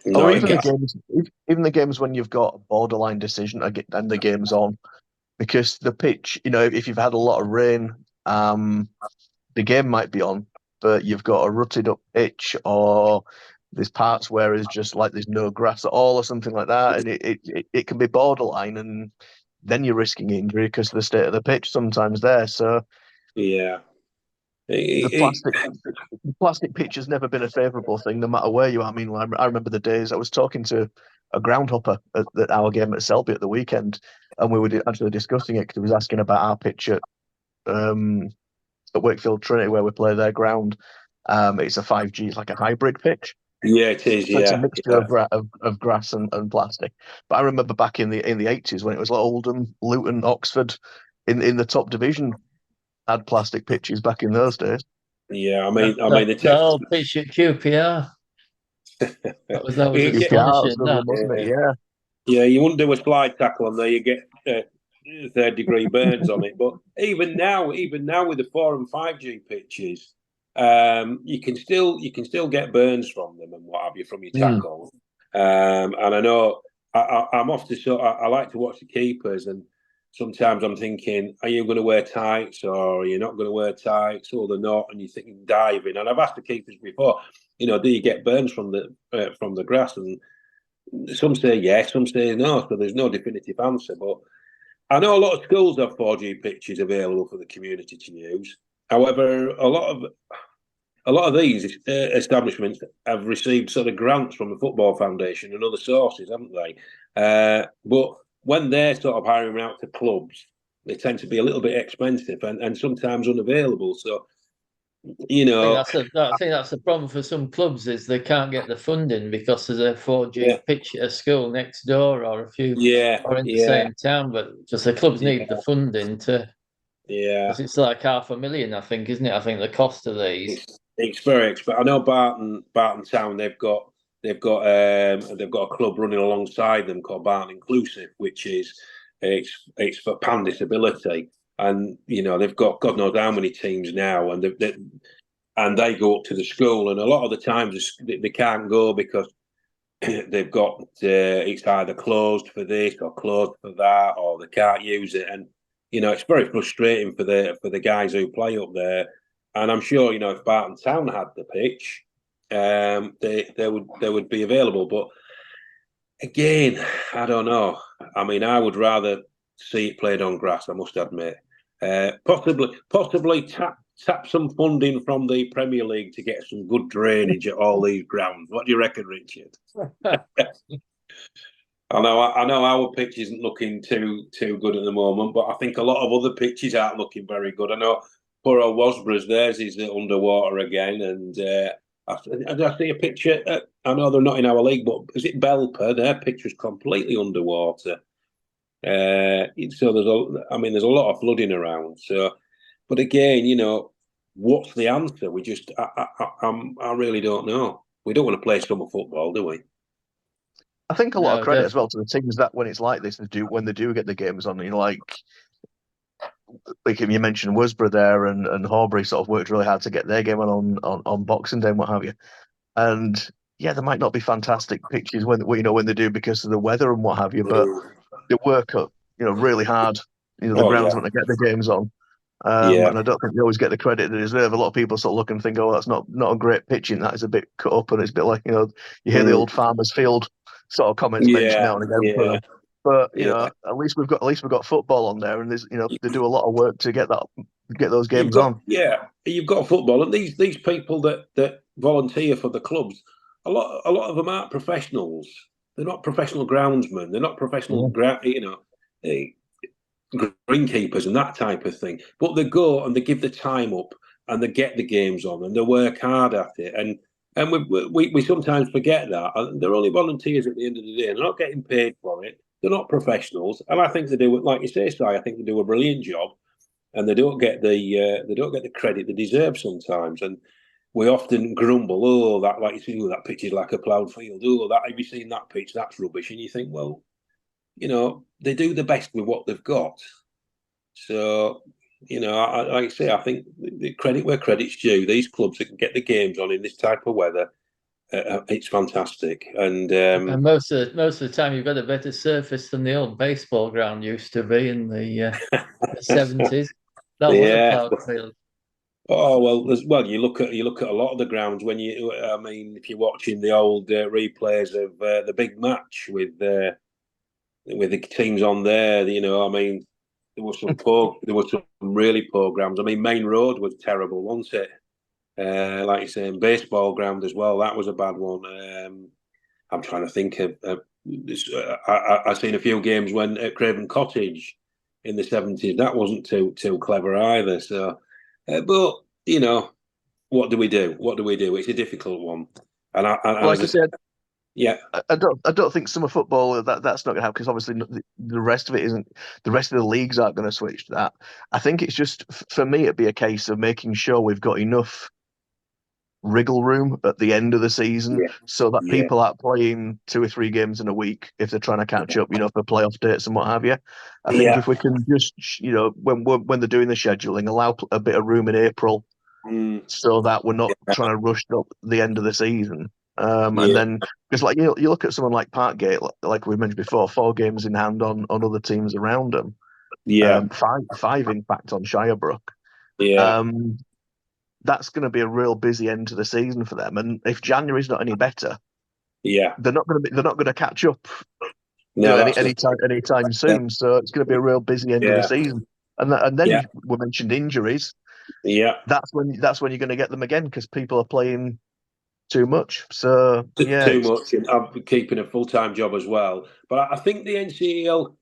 No, or even the games when you've got a borderline decision and the game's on, because the pitch, if you've had a lot of rain, the game might be on, but you've got a rutted up pitch, or there's parts where it's just like there's no grass at all or something like that, and it can be borderline, and then you're risking injury because of the state of the pitch sometimes there. So yeah, the plastic pitch has never been a favourable thing, no matter where you are. I mean, I remember the days I was talking to a groundhopper at our game at Selby at the weekend, and we were actually discussing it because he was asking about our pitch at Wakefield Trinity, where we play their ground. It's a 5G, it's like a hybrid pitch. Yeah, it is. So it's a mixture of grass and plastic. But I remember back in the 80s when it was like Oldham, Luton, Oxford in the top division had plastic pitches back in those days. Yeah, I mean the whole pitch at QPR. that was QPR, wasn't it? Yeah. Yeah, you wouldn't do a slide tackle on there, you get 3rd-degree burns on it. But even now with the 4 and 5G pitches, you can still get burns from them and what have you from your tackle. And I know I'm often I like to watch the keepers, and sometimes I'm thinking, are you going to wear tights or are you not going to wear tights, or they're not? And you're thinking diving. And I've asked the keepers before, do you get burns from the grass? And some say yes, some say no. So there's no definitive answer. But I know a lot of schools have 4G pitches available for the community to use. However, a lot a lot of these establishments have received sort of grants from the Football Foundation and other sources, haven't they? But when they're sort of hiring out to clubs, they tend to be a little bit expensive and sometimes unavailable. So, I think that's the problem for some clubs is they can't get the funding because there's a 4G pitch at a school next door or a few or in the same town, but just the clubs need the funding to. Yeah, because it's like $500,000, I think, isn't it? I think the cost of these. It's very expensive. I know Barton Town. They've got a club running alongside them called Barton Inclusive, which is it's for pan disability, and they've got God knows how many teams now, and they go up to the school, and a lot of the times they can't go because they've got it's either closed for this or closed for that, or they can't use it, and it's very frustrating for the guys who play up there. And I'm sure if Barton Town had the pitch, they would be available. But again, I don't know. I mean, I would rather see it played on grass, I must admit. Possibly tap some funding from the Premier League to get some good drainage at all these grounds. What do you reckon, Richard? I know our pitch isn't looking too good at the moment, but I think a lot of other pitches aren't looking very good. I know poor old Wasborough's, theirs is underwater again, and I see a picture. I know they're not in our league, but is it Belper? Their pitch was completely underwater. So there's a lot of flooding around. So, but again, what's the answer? I really don't know. We don't want to play summer football, do we? I think a lot of credit as well to the teams that when it's like this, when they do get the games on, like you mentioned Worsborough there and Horbury sort of worked really hard to get their game on Boxing Day and what have you. And yeah, there might not be fantastic pitches when they do because of the weather and what have you, but they work up, really hard, the grounds when they get the games on. And I don't think they always get the credit they deserve. A lot of people sort of look and think, oh, that's not a great pitching. That is a bit cut up, and it's a bit like, you hear the old Farmers Field sort of comments mentioned now and again for them. But at least we've got football on there, and there's they do a lot of work to get those games on. Yeah, you've got football, and these people that volunteer for the clubs, a lot of them aren't professionals. They're not professional groundsmen. They're not professional greenkeepers and that type of thing. But they go and they give the time up and they get the games on and they work hard at it. And we sometimes forget that. They're only volunteers at the end of the day. They're not getting paid for it. They're not professionals. And I think they do, like you say, Si, I think they do a brilliant job. And they don't get the credit they deserve sometimes. And we often grumble, that like you see, that pitch is like a ploughed field. Have you seen that pitch? That's rubbish. And you think, well, they do the best with what they've got. So, like I say, I think the credit where credit's due. These clubs that can get the games on in this type of weather, it's fantastic. And most of the time, you've got a better surface than the old baseball ground used to be in the 70s. That was a ploughed field. Oh well, you look at a lot of the grounds when if you're watching the old replays of the big match with the teams on there, there were some really poor grounds. Main Road was terrible, wasn't it? Like you say, baseball ground as well. That was a bad one. I'm trying to think of this. I've seen a few games when at Craven Cottage in the 70s. That wasn't too clever either. So, but what do we do? It's a difficult one. And like I said. Yeah, I don't think summer football that's not going to happen because obviously the rest of it isn't. The rest of the leagues aren't going to switch to that. I think it's just for me it'd be a case of making sure we've got enough wriggle room at the end of the season so that people aren't playing 2 or 3 games in a week if they're trying to catch up, for playoff dates and what have you. I think if we can just, when they're doing the scheduling, allow a bit of room in April so that we're not trying to rush up the end of the season. And then, because like you look at someone like Parkgate, like we mentioned before, 4 games in hand on other teams around them. Five in fact on Shirebrook. That's going to be a real busy end to the season for them. And if January's not any better, they're not going to catch up anytime soon. So it's going to be a real busy end of the season. And then we mentioned injuries. that's when you're going to get them again, because people are playing too much. So yeah, too much, and I'm keeping a full-time job as well. But I think the NCEL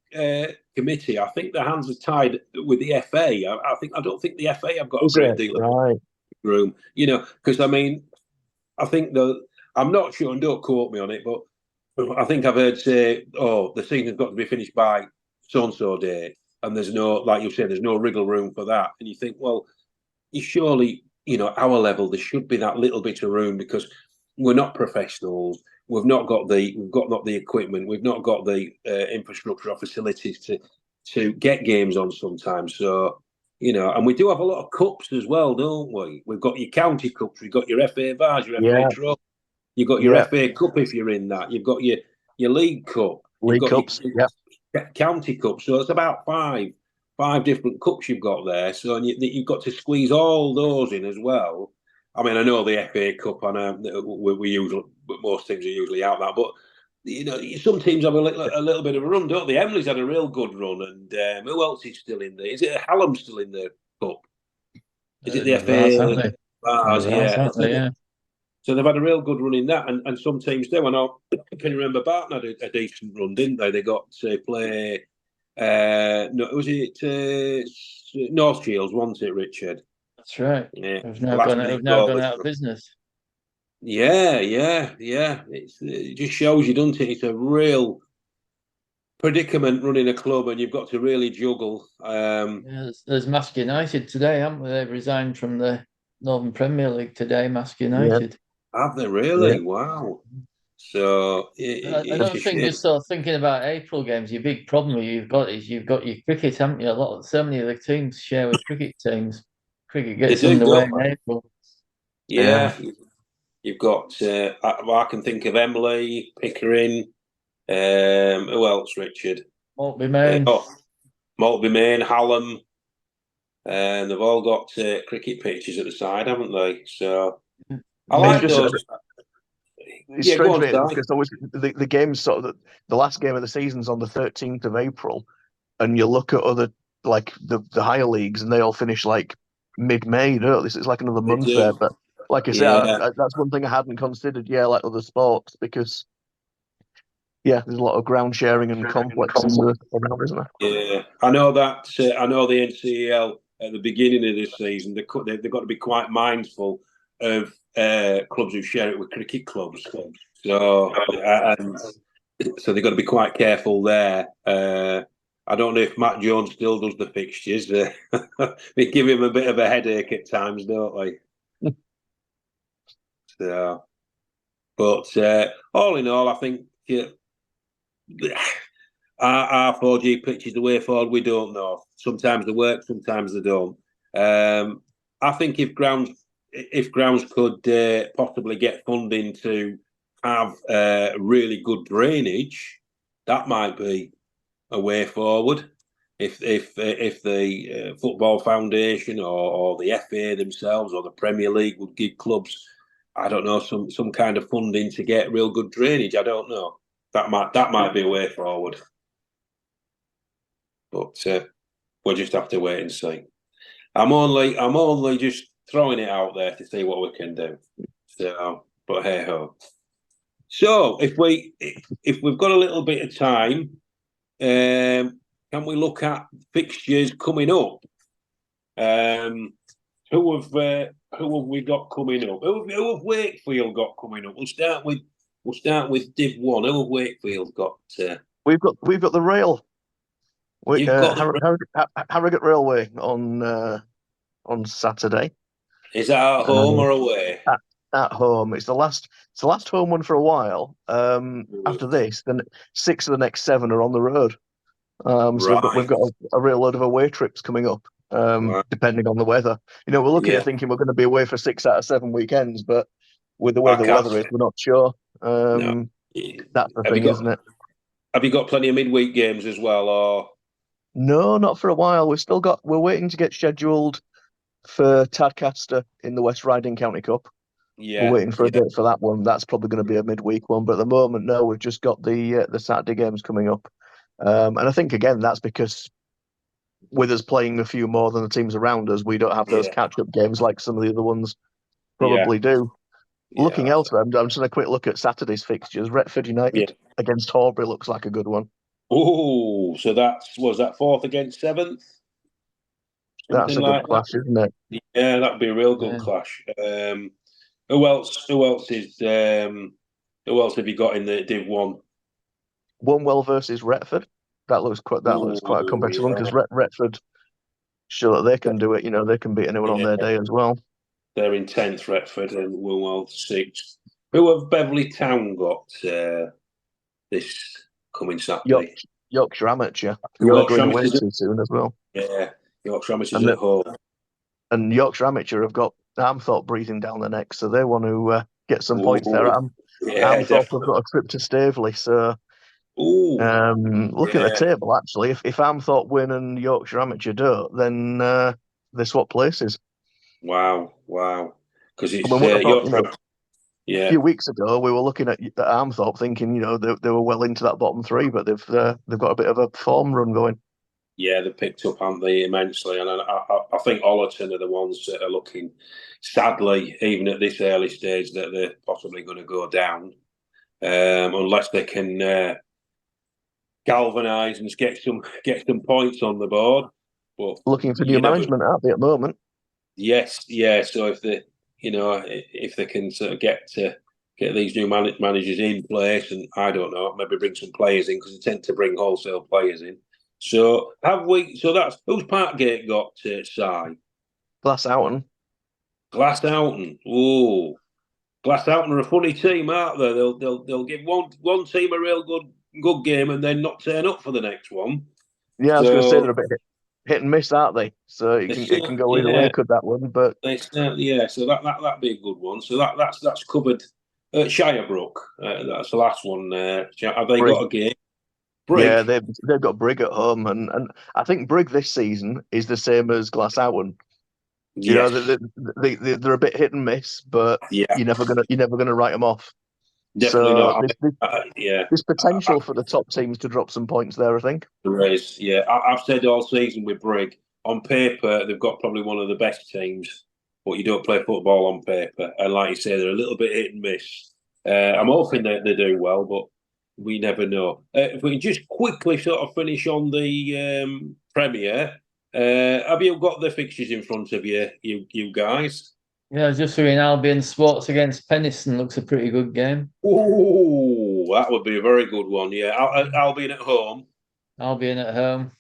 committee, I think their hands are tied with the FA. I don't think the FA have got a great deal of room, because I think I'm not sure, and don't quote me on it, but I think I've heard say, the season's got to be finished by so-and-so date, and there's no, like you said, there's no wriggle room for that. And you think, well, you surely, our level, there should be that little bit of room, because we're not professionals. We've not got the equipment. We've not got the infrastructure or facilities to get games on sometimes. So, and we do have a lot of cups as well, don't we? We've got your county cups. We've got your FA Vars, your FA Trophy. You've got your FA Cup if you're in that. You've got your League Cup. League Cups, your County Cup. So it's about five different cups you've got there. So you've got to squeeze all those in as well. I mean, I know the FA Cup, and we usually, most teams are usually out that, but some teams have a little bit of a run, don't they? Emily's had a real good run, and who else is still in there? Is it Hallam still in the cup? Is it the FA? Yeah. So they've had a real good run in that, and some teams do. I know, can you remember Barton had a decent run, didn't they? They got to play. Was it North Shields, wasn't it, Richard? That's right. Yeah. We've now gone out of business. Yeah. It just shows you, doesn't it? It's a real predicament running a club, and you've got to really juggle. There's Mask United today, haven't they? They've resigned from the Northern Premier League today, Mask United. Yeah. Have they really? Yeah. Wow. So I don't think, just sort of thinking about April games, your big problem you've got your cricket, haven't you? So many of the teams share with cricket teams. Cricket gets underway in April. Yeah. You've got I can think of Emily, Pickering, who else, Richard? Maltby Main. Maltby Main, Hallam. And they've all got cricket pitches at the side, haven't they? So I like those. It's strange, because the game's sort of the last game of the season's on the 13th of April, and you look at other, like the higher leagues, and they all finish like mid-May, don't they? It's like another month there. But like I said, that's one thing I hadn't considered. Yeah, like other sports, because there's a lot of ground sharing and complexes around, isn't there? Yeah, I know that. I know the NCEL at the beginning of this season, they've got to be quite mindful of clubs who share it with cricket clubs. So they've got to be quite careful there. I don't know if Matt Jones still does the fixtures. They give him a bit of a headache at times, don't they? So, but all in all, I think our 4G pitches, the way forward, we don't know. Sometimes they work, sometimes they don't. I think if grounds could possibly get funding to have really good drainage, that might be a way forward. If the Football Foundation or the FA themselves or the Premier League would give clubs, I don't know, some kind of funding to get real good drainage, I don't know. That might be a way forward. But we'll just have to wait and see. I'm only just throwing it out there to see what we can do. So, but hey ho. So if we've got a little bit of time, can we look at fixtures coming up? Who have we got coming up? Who have Wakefield got coming up? We'll start with Div 1. Who have Wakefield got? We've got the rail. Harrogate Railway on Saturday. Is that at home or away? At home. It's the last home one for a while. After this, then 6 of the next 7 are on the road. So we've got a real load of away trips coming up, depending on the weather. We're looking at thinking we're going to be away for 6 out of 7 weekends, but with the way the weather is, we're not sure. No. That's the thing, isn't it? Have you got plenty of midweek games as well, or? No, not for a while. We're waiting to get scheduled for Tadcaster in the West Riding County Cup. We're waiting for a date for that one. That's probably going to be a midweek one, but at the moment, no, we've just got the Saturday games coming up. And I think, again, that's because with us playing a few more than the teams around us, we don't have those catch-up games like some of the other ones probably do. Looking elsewhere, I'm just having a quick look at Saturday's fixtures. Retford United against Horbury looks like a good one. Oh, so was that 4th against 7th? That's a good clash, isn't it? Yeah, that'd be a real good clash. Who else have you got in the Div 1? Onewell versus Retford. That looks quite a competitive one because Retford show that they can do it. You know, they can beat anyone on their day as well. They're in 10th, Retford, and Onewell 6th. Who have Beverley Town got this coming Saturday? Yorkshire Amateur, who we're going away to soon as well. Yeah, Yorkshire Amateur at home. And Yorkshire Amateur have got Armthorpe breathing down their necks, so they want to get some points there. Armthorpe have got a trip to Staveley, so looking at the table, actually, if Armthorpe win and Yorkshire Amateur don't, then they swap places. Wow. Because it's Yorkshire. A few weeks ago, we were looking at Armthorpe thinking, they were well into that bottom 3, but they've got a bit of a form run going. Yeah, they picked up, haven't they, immensely. And I think Ollerton are the ones that are looking, sadly, even at this early stage, that they're possibly going to go down, unless they can galvanise and get some points on the board. But looking for new management, aren't they, at the moment? Yes, yeah. So if they can sort of get these new managers in place, and I don't know, maybe bring some players in, because they tend to bring wholesale players in. So that's who's Parkgate got to Si? Glasshoughton. Oh, Glasshoughton are a funny team, aren't they? They'll give one team a real good game and then not turn up for the next one. Yeah, I was going to say they're a bit hit and miss, aren't they? So it can go either way, could that one? But so that'd be a good one. So that's covered. Shirebrook, that's the last one. Have they got a game? Brig. Yeah, they've got Brig at home, and I think Brig this season is the same as Glasshoughton. Yes. They're a bit hit and miss, but you're never gonna write them off. Definitely not. There's potential for the top teams to drop some points there, I think. There is, yeah. I've said all season with Brig, on paper, they've got probably one of the best teams, but you don't play football on paper. And like you say, they're a little bit hit and miss. I'm hoping that they do well, but we never know. If we can just quickly sort of finish on the Premier, have you got the fixtures in front of you guys? Yeah, just doing Albion Sports against Penistone looks a pretty good game. Oh, that would be a very good one. Yeah, Albion at home. Albion at home.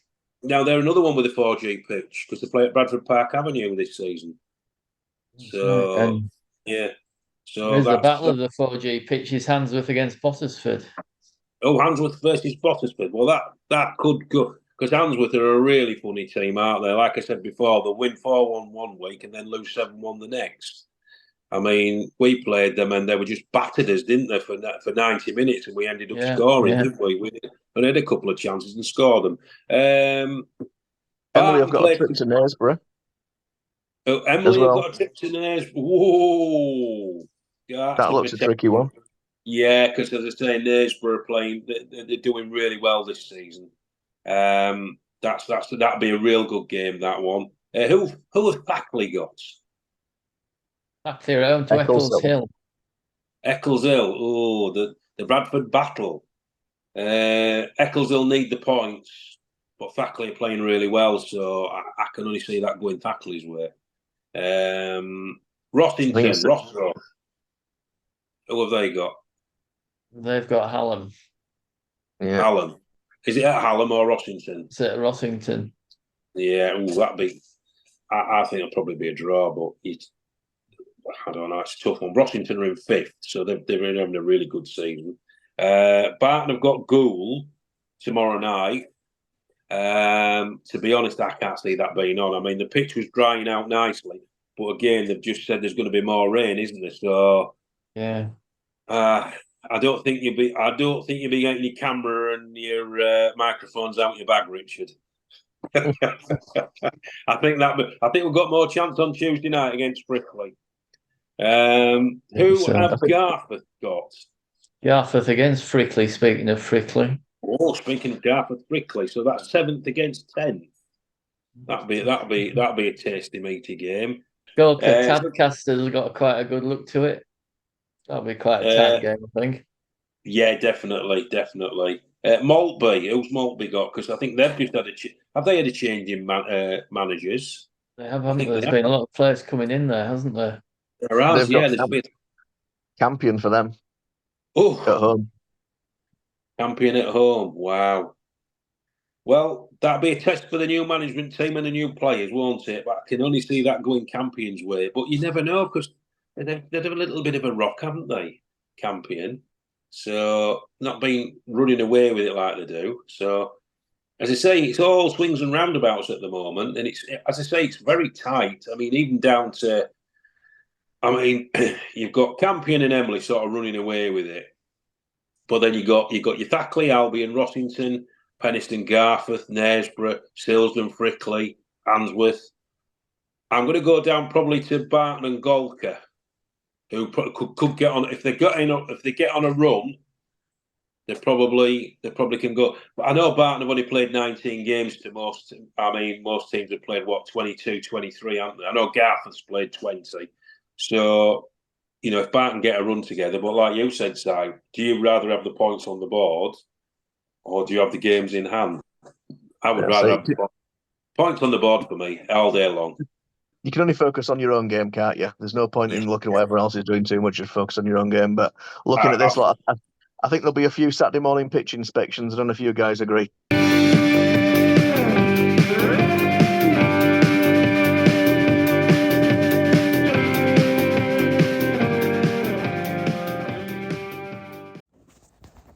Now they're another one with a 4G pitch because they play at Bradford Park Avenue this season. So so there's the battle of the 4G pitches. Handsworth against Bottisford. Oh, Handsworth versus Bottisford. Well, that could go. Because Handsworth are a really funny team, aren't they? Like I said before, they'll win 4-1 one week and then lose 7-1 the next. I mean, we played them and they were just battered us, didn't they, for 90 minutes, and we ended up scoring, didn't we? We had a couple of chances and scored them. Emily have got a trip to Knaresborough. Oh, Emily have got a trip to Knaresborough. Whoa! That looks a tricky one. Yeah, because as I say, Knaresborough are playing, they're doing really well this season. That'd be a real good game, that one. Who has Backley got? Backley are home to Eccles Hill. Eccles Hill. Oh, the Bradford battle. Eccles Hill need the points, but Thackley are playing really well, so I can only see that going Thackley's way. Rossington. Who have they got? They've got Hallam. Yeah. Hallam. Is it at Hallam or Rossington? It's at Rossington. Yeah, that'd be. I think it'll probably be a draw, but I don't know. It's a tough one. Rossington are in 5th, so they're having a really good season. Barton have got Goole tomorrow night. To be honest, I can't see that being on. I mean, the pitch was drying out nicely, but again, they've just said there's going to be more rain, isn't there? So yeah. I don't think you'll be getting your camera and your microphones out your bag, Richard. I think we've got more chance on Tuesday night against Frickley. Who have Garforth got? Garforth against Frickley. Speaking of Frickley. Oh, speaking of Garforth, Frickley. So that's 7th against 10th. That'd be a tasty, meaty game. Gorka Tadcaster's got quite a good look to it. That'll be quite a tight game, I think. Yeah, definitely. Maltby, who's Maltby got? Because I think they've just had have they had a change in managers? They have, haven't there? There's been a lot of players coming in there, hasn't there? There has, yeah. There's been Campion for them. Oh, at home. Campion at home. Wow. Well, that'll be a test for the new management team and the new players, won't it? But I can only see that going Campion's way. But you never know, because they've a little bit of a rock, haven't they, Campion? So not been running away with it like they do. So, as I say, it's all swings and roundabouts at the moment, and it's very tight. I mean, even down to, you've got Campion and Emily sort of running away with it, but then you got your Thackley, Albion, Rossington, Penistone, Garforth, Knaresborough, Silsden, Frickley, Answorth. I'm going to go down probably to Barton and Golka, who could get on if they get on a run. They probably can go. But I know Barton have only played 19 games to most. Most teams have played 22, 23, haven't they? I know Garforth's played 20. So, if Barton get a run together, but like you said, Si, do you rather have the points on the board, or do you have the games in hand? I would rather have the points on the board for me all day long. You can only focus on your own game, can't you? There's no point in looking at what everyone else is doing too much. Just focus on your own game. But looking at this, I think there'll be a few Saturday morning pitch inspections. I don't know if you guys agree.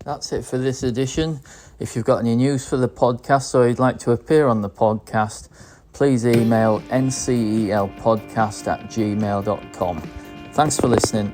That's it for this edition. If you've got any news for the podcast or you'd like to appear on the podcast, please email ncelpodcast@gmail.com. Thanks for listening.